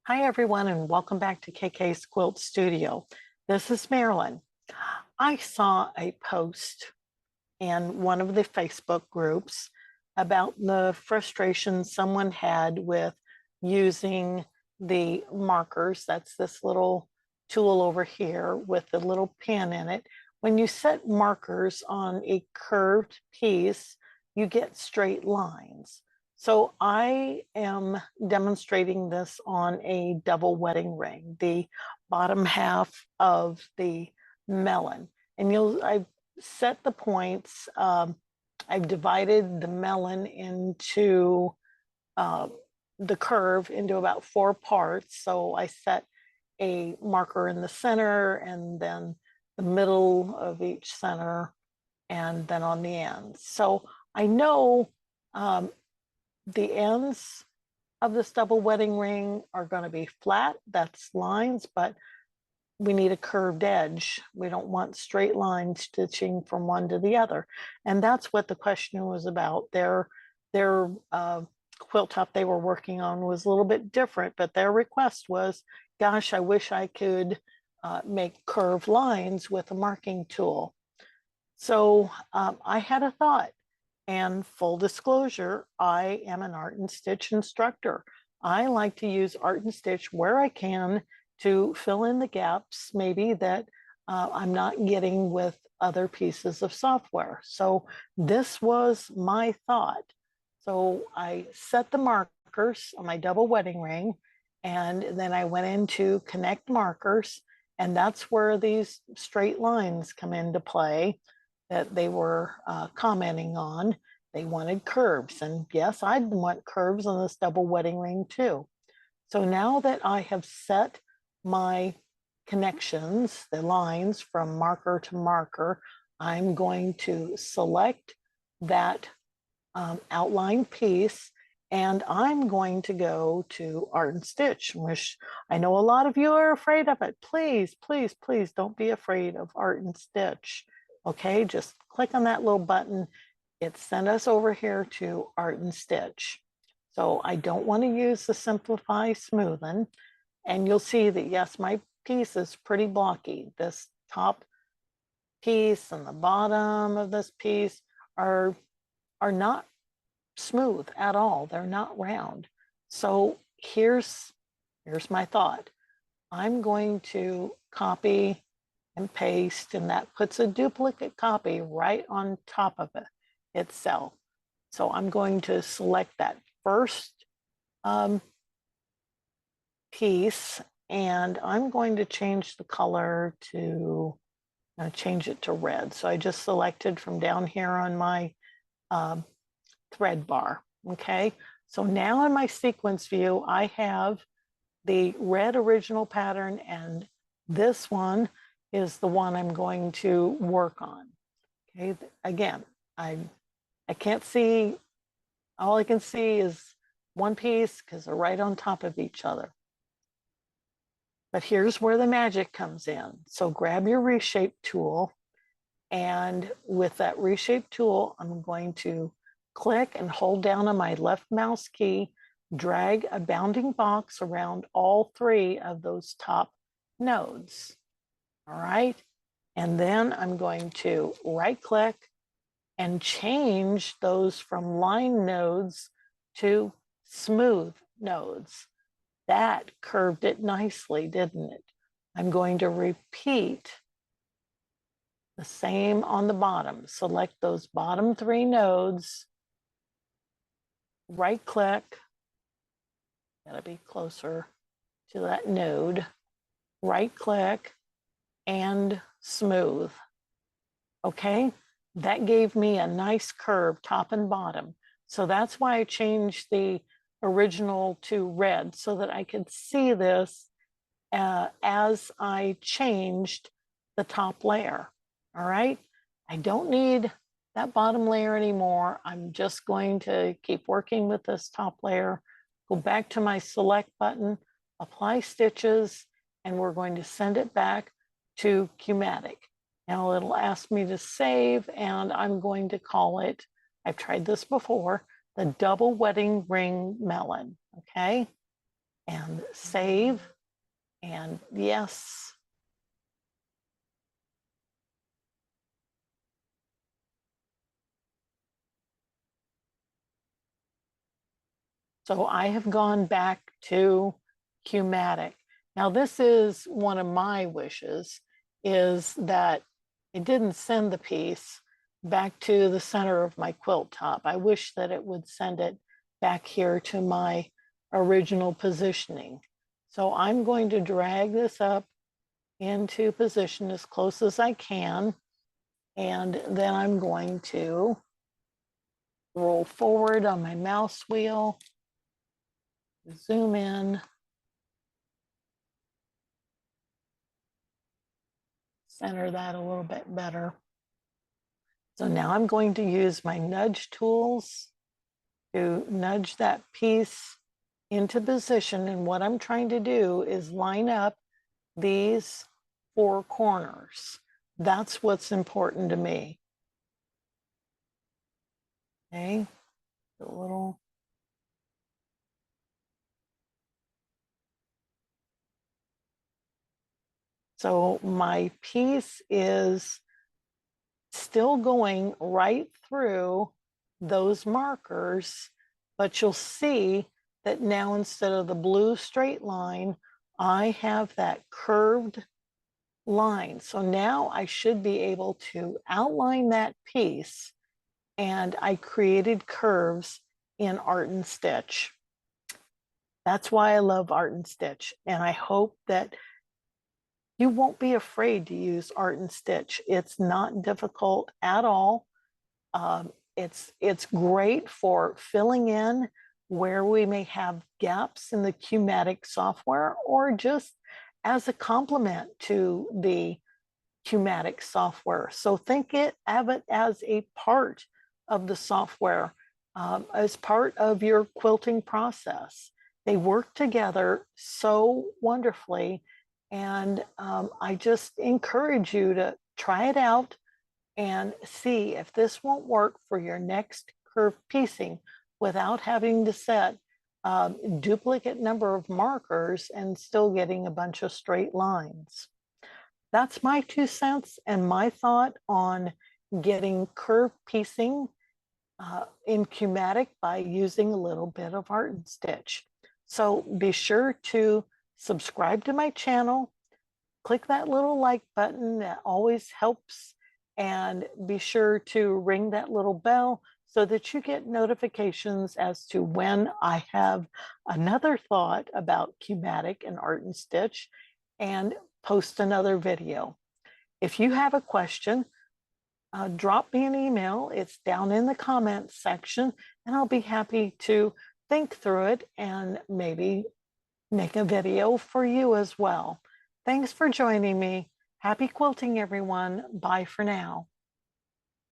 Hi, everyone, and welcome back to KK's Quilt Studio. This is Marilyn. I saw a post in one of the Facebook groups about the frustration someone had with using the markers. That's this little tool over here with the little pin in it. When you set markers on a curved piece, you get straight lines. So I am demonstrating this on a double wedding ring, the bottom half of the melon. And I've set the points. I've divided the melon into the curve into about 4 parts. So I set a marker in the center and then the middle of each center and then on the ends. So I know the ends of this double wedding ring are going to be flat. That's lines, but we need a curved edge. We don't want straight line stitching from one to the other. And that's what the question was about. Their quilt top they were working on was a little bit different, but their request was, gosh, I wish I could make curved lines with a marking tool. So I had a thought. And full disclosure, I am an art and stitch instructor. I like to use art and stitch where I can to fill in the gaps maybe that I'm not getting with other pieces of software. So this was my thought. So I set the markers on my double wedding ring, and then I went into connect markers, and that's where these straight lines come into play that they were commenting on. They wanted curves, and yes, I'd want curves on this double wedding ring too. So now that I have set my connections, the lines from marker to marker, I'm going to select that outline piece, and I'm going to go to Art and Stitch, which I know a lot of you are afraid of it. Please, please, please don't be afraid of Art and Stitch. Okay, just click on that little button. It sent us over here to Art and Stitch. So I don't want to use the Simplify Smoothen. And you'll see that, yes, my piece is pretty blocky. This top piece and the bottom of this piece are not smooth at all. They're not round. So here's my thought. I'm going to copy and paste, and that puts a duplicate copy right on top of it itself. So I'm going to select that first piece, and I'm going to change the color to change it to red. So I just selected from down here on my thread bar. Okay, so now in my sequence view, I have the red original pattern, and this one is the one I'm going to work on. Okay, again, I can't see, all I can see is one piece because they're right on top of each other. But here's where the magic comes in. So grab your reshape tool, and with that reshape tool, I'm going to click and hold down on my left mouse key, drag a bounding box around all 3 of those top nodes. All right. And then I'm going to right click and change those from line nodes to smooth nodes. That curved it nicely, didn't it? I'm going to repeat the same on the bottom. Select those bottom 3 nodes, right click, gotta be closer to that node, right click, and smooth. Okay, that gave me a nice curve top and bottom. So that's why I changed the original to red, so that I could see this as I changed the top layer. All right, I don't need that bottom layer anymore. I'm just going to keep working with this top layer, go back to my select button, apply stitches, and we're going to send it back to Q-Matic. Now it'll ask me to save, and I'm going to call it, I've tried this before, the double wedding ring melon. Okay, and save. And yes, so I have gone back to Q-Matic. Now this is one of my wishes, is that it didn't send the piece back to the center of my quilt top. I wish that it would send it back here to my original positioning. So I'm going to drag this up into position as close as I can. And then I'm going to roll forward on my mouse wheel, zoom in, center that a little bit better. So now I'm going to use my nudge tools to nudge that piece into position. And what I'm trying to do is line up these four corners. That's what's important to me. Okay, a little. So my piece is still going right through those markers, but you'll see that now instead of the blue straight line, I have that curved line. So now I should be able to outline that piece, and I created curves in Art and Stitch. That's why I love Art and Stitch, and I hope that you won't be afraid to use Art and Stitch. It's not difficult at all. It's great for filling in where we may have gaps in the Q-Matic software, or just as a complement to the Q-Matic software. So think of it as a part of the software, as part of your quilting process. They work together so wonderfully, and I just encourage you to try it out and see if this won't work for your next curve piecing without having to set duplicate number of markers and still getting a bunch of straight lines. That's my 2 cents and my thought on getting curve piecing in Q-Matic by using a little bit of Art and Stitch. So be sure to subscribe to my channel, click that little like button, that always helps, and be sure to ring that little bell so that you get notifications as to when I have another thought about Q-Matic and Art and Stitch and post another video. If you have a question, drop me an email. It's down in the comments section, and I'll be happy to think through it and maybe make a video for you as well. Thanks for joining me. Happy quilting, everyone. Bye for now.